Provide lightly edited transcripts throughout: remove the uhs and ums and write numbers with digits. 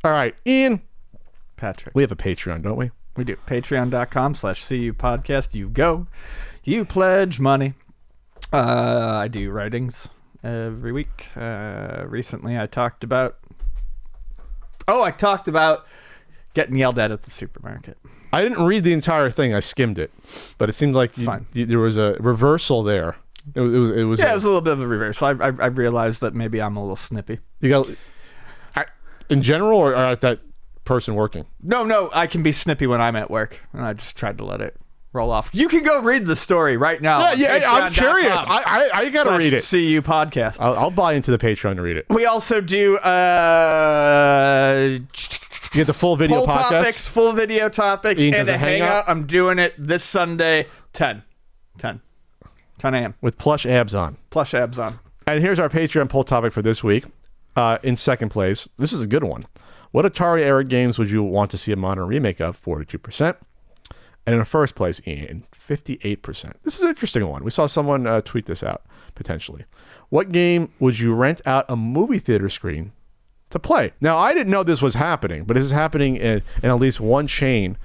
All right, Ian. Patrick. We have a Patreon, don't we? We do. Patreon.com/CU podcast. You go. You pledge money. I do writings every week. Recently, I talked about getting yelled at the supermarket. I didn't read the entire thing. I skimmed it, but it seemed like there was a reversal there. It was it was a little bit of a reversal. I realized that maybe I'm a little snippy. You got in general, or at that person working? No, I can be snippy when I'm at work, and I just tried to let it roll off. You can go read the story right now. Yeah, I'm curious. I gotta read it. CU podcast. I'll buy into the Patreon to read it. We also do you get the full video podcast. Topics, full video topics, Ian and a hangout. I'm doing it this Sunday, 10 a.m. with plush abs on. And here's our Patreon poll topic for this week. In second place, this is a good one. What Atari era games would you want to see a modern remake of? 42%. And in the first place, Ian, 58%. This is an interesting one. We saw someone tweet this out, potentially. What game would you rent out a movie theater screen to play? Now, I didn't know this was happening, but this is happening in at least one chain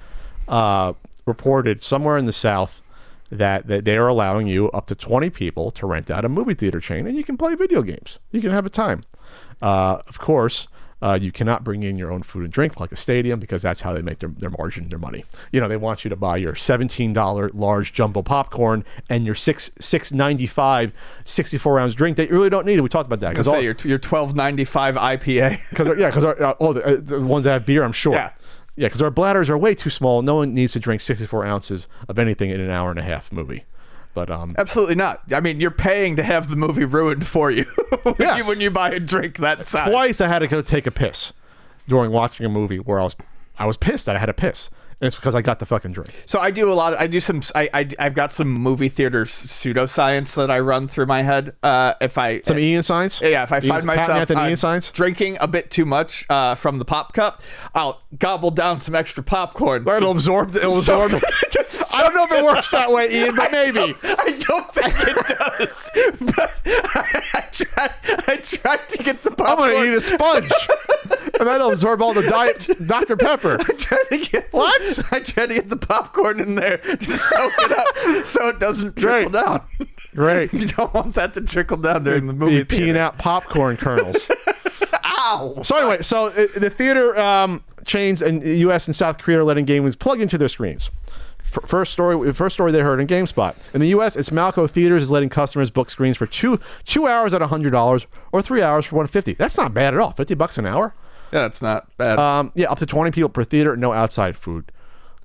reported somewhere in the South that they are allowing you up to 20 people to rent out a movie theater chain, and you can play video games. You can have a time. Of course, you cannot bring in your own food and drink like a stadium, because that's how they make their margin, their money. You know, they want you to buy your $17 large jumbo popcorn and your $6.95 64-ounce drink that you really don't need. We talked about that. Because your $12.95 IPA. Because the ones that have beer, I'm sure. Yeah, because our bladders are way too small. No one needs to drink 64 ounces of anything in an hour and a half movie. But absolutely not. I mean, you're paying to have the movie ruined for you when you buy a drink that size. Twice I had to go take a piss during watching a movie where I was pissed that I had to piss. And it's because I got the fucking drink. So I've got some movie theater pseudoscience that I run through my head. Some Ian science? Yeah, if I find myself Ian science? Drinking a bit too much from the pop cup, I'll gobble down some extra popcorn. Right, it'll absorb. I don't know if it works that way, Ian, but maybe. I don't think it does. But I tried to get the popcorn. I'm going to eat a sponge. And that'll absorb all the Diet Dr. Pepper. What? I tried to get the popcorn in there to soak it up so it doesn't trickle down. Great. You don't want that to trickle down during the movie theater. Peeing out popcorn kernels. Ow! So anyway, the theater chains in the U.S. and South Korea are letting gamers plug into their screens. First story they heard in GameSpot. In the U.S., it's Malco Theaters is letting customers book screens for two hours at $100 or 3 hours for $150. That's not bad at all. $50 an hour. Yeah, that's not bad. Up to 20 people per theater, no outside food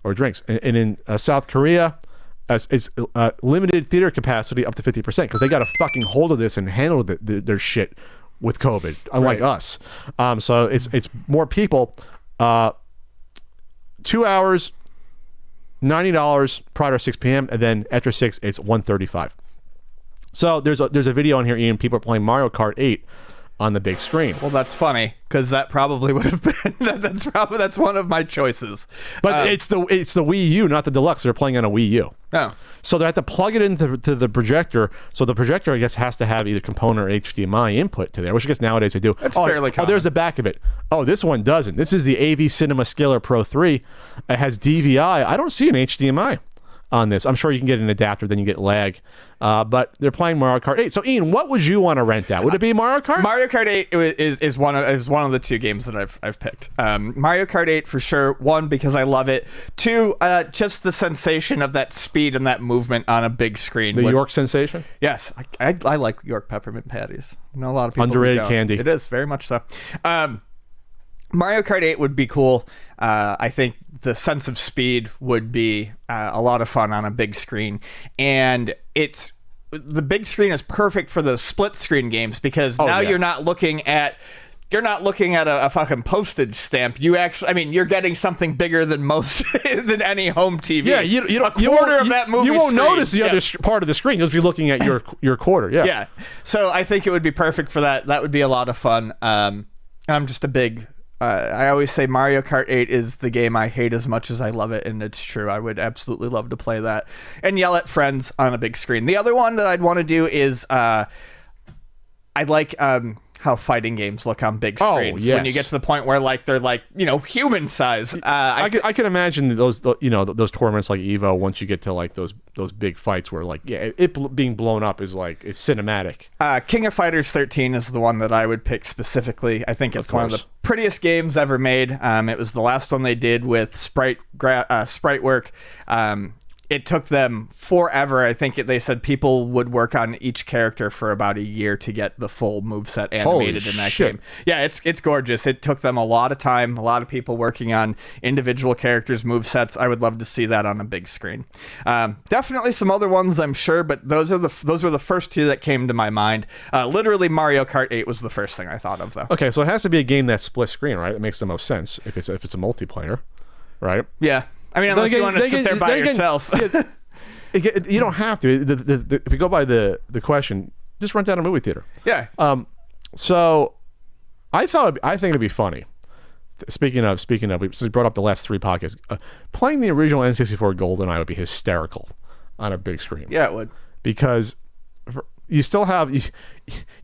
or drinks. And in South Korea, it's limited theater capacity up to 50% because they got a fucking hold of this and handled their shit with COVID, unlike us. So it's more people. 2 hours, $90 prior to 6 p.m. and then after 6, it's $135. So there's a video on here, Ian. People are playing Mario Kart 8 on the big screen. Well, that's funny because that probably would have been that's one of my choices. But it's the Wii U, not the Deluxe. They're playing on a Wii U. Oh. So they have to plug it into the projector. So the projector, I guess, has to have either component or HDMI input to there, which I guess nowadays they do. That's fairly common. Oh, there's the back of it. Oh, this one doesn't. This is the AV Cinema Scaler Pro 3. It has DVI. I don't see an HDMI on this. I'm sure you can get an adapter, then you get lag. But they're playing Mario Kart 8. So, Ian, what would you want to rent out? Would it be Mario Kart? Mario Kart 8 is one of the two games that I've picked. Mario Kart 8 for sure. One, because I love it. Two, just the sensation of that speed and that movement on a big screen. The York sensation? Yes. I like York peppermint patties. I know a lot of people underrated candy. It is, very much so. Mario Kart 8 would be cool. I think the sense of speed would be a lot of fun on a big screen. And the big screen is perfect for the split screen games because you're not looking at a fucking postage stamp. You're getting something bigger than than any home TV. Yeah, you of that movie. You won't screen. notice the other part of the screen. You'll be looking at your quarter. Yeah. Yeah. So I think it would be perfect for that. That would be a lot of fun. I'm just a big. I always say Mario Kart 8 is the game I hate as much as I love it, and it's true. I would absolutely love to play that and yell at friends on a big screen. The other one that I'd want to do is I like how fighting games look on big Oh, screens. yes. When you get to the point where like they're like, you know, human size. I can imagine those tournaments like Evo, once you get to like those big fights where like being blown up is like it's cinematic. King of Fighters 13 is the one that I would pick specifically. I think it's one of the prettiest games ever made. It was the last one they did with sprite work. It took them forever. I think they said people would work on each character for about a year to get the full moveset animated in that game. Yeah, it's gorgeous. It took them a lot of time, a lot of people working on individual characters' movesets. I would love to see that on a big screen. Definitely some other ones, I'm sure, but those were the first two that came to my mind. Literally, Mario Kart 8 was the first thing I thought of, though. Okay, so it has to be a game that's split screen, right? It makes the most sense if it's a multiplayer, right? Yeah. I mean, unless you want to sit there by yourself. You don't have to. If you go by the question, just rent out a movie theater. Yeah. So I think it'd be funny. Speaking of, since we brought up the last 3 podcasts, playing the original N64 GoldenEye would be hysterical on a big screen. Yeah, it would. Because you still have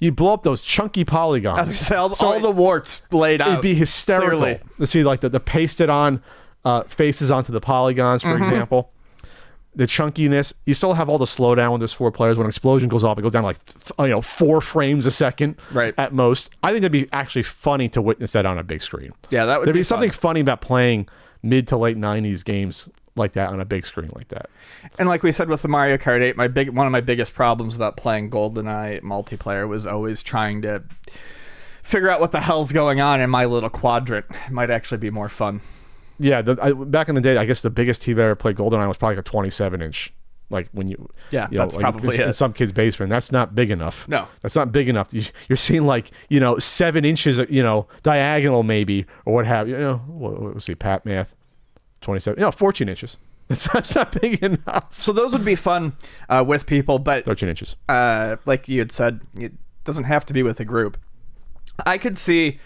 you blow up those chunky polygons. I was gonna say, all the warts laid out. It'd be hysterical clearly. to see like the pasted on faces onto the polygons, for example. The chunkiness. You still have all the slowdown when there's 4 players. When an explosion goes off, it goes down like 4 frames a second, right, at most. I think that'd be actually funny to witness that on a big screen. Yeah, that would. There'd be something funny about playing mid to late 90s games like that on a big screen like that. And like we said with the Mario Kart 8, one of my biggest problems about playing GoldenEye multiplayer was always trying to figure out what the hell's going on in my little quadrant. It might actually be more fun. Yeah, back in the day, I guess the biggest TV I ever played GoldenEye was probably like a 27-inch. Like when that's probably it. In some kid's basement. That's not big enough. No, that's not big enough. You're seeing like 7 inches, diagonal maybe, or what have you. Let's see, Pat math, 27. 14 inches. That's not big enough. So those would be fun with people, but 13 inches. Like you had said, it doesn't have to be with a group. I could see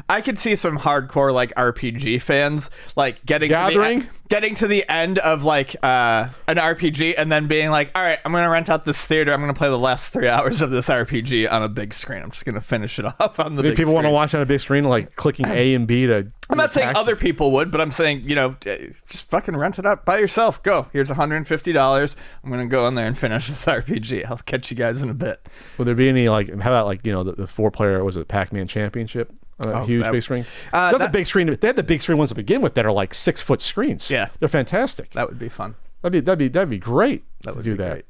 some hardcore like RPG fans like getting to the end of like an RPG and then being like, all right, I'm gonna rent out this theater. I'm gonna play the last 3 hours of this RPG on a big screen. I'm just gonna finish it off on the big screen. People want to watch on a big screen, like clicking A and B to. I'm not saying other people would, but I'm saying just fucking rent it out by yourself. Go. Here's $150. I'm gonna go in there and finish this RPG. I'll catch you guys in a bit. Would there be any like? How about like the 4-player was it Pac-Man Championship? A huge big screen. That's a big screen. They had the big screen ones to begin with that are like 6-foot screens. Yeah, they're fantastic. That would be fun. That'd be great. That would do that. Great.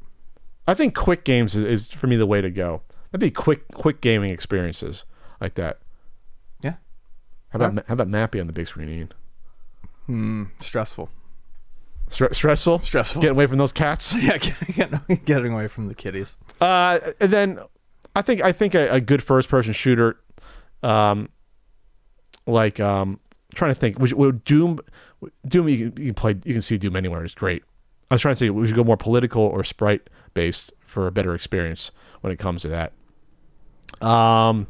I think quick games is for me the way to go. That'd be quick gaming experiences like that. Yeah. How about Mappy on the big screen, Ian? Stressful. Stressful. Getting away from those cats. Yeah, getting away from the kitties. And then I think a good first-person shooter. Trying to think. Would Doom you can see Doom anywhere. It's great. I was trying to say we should go more political or sprite based for a better experience when it comes to that. And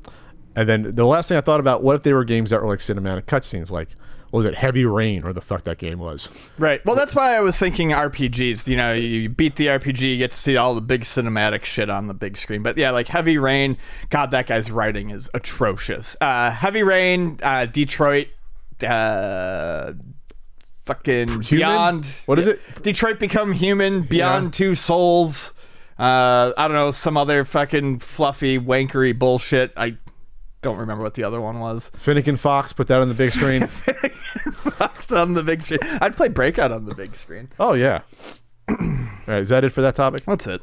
then the last thing I thought about, what if they were games that were like cinematic cutscenes, like what was it, Heavy Rain, or the fuck that game was. Right. Well, that's why I was thinking RPGs. You beat the RPG, you get to see all the big cinematic shit on the big screen. But yeah, like Heavy Rain, God, that guy's writing is atrocious. Heavy Rain, Detroit, fucking Human? Beyond. What is it? Detroit Become Human, Beyond Two Souls. I don't know, some other fucking fluffy, wankery bullshit. I don't remember what the other one was. Finnegan Fox, put that on the big screen. Finnegan Fox on the big screen. I'd play Breakout on the big screen. Oh, yeah. All right, is that it for that topic? That's it.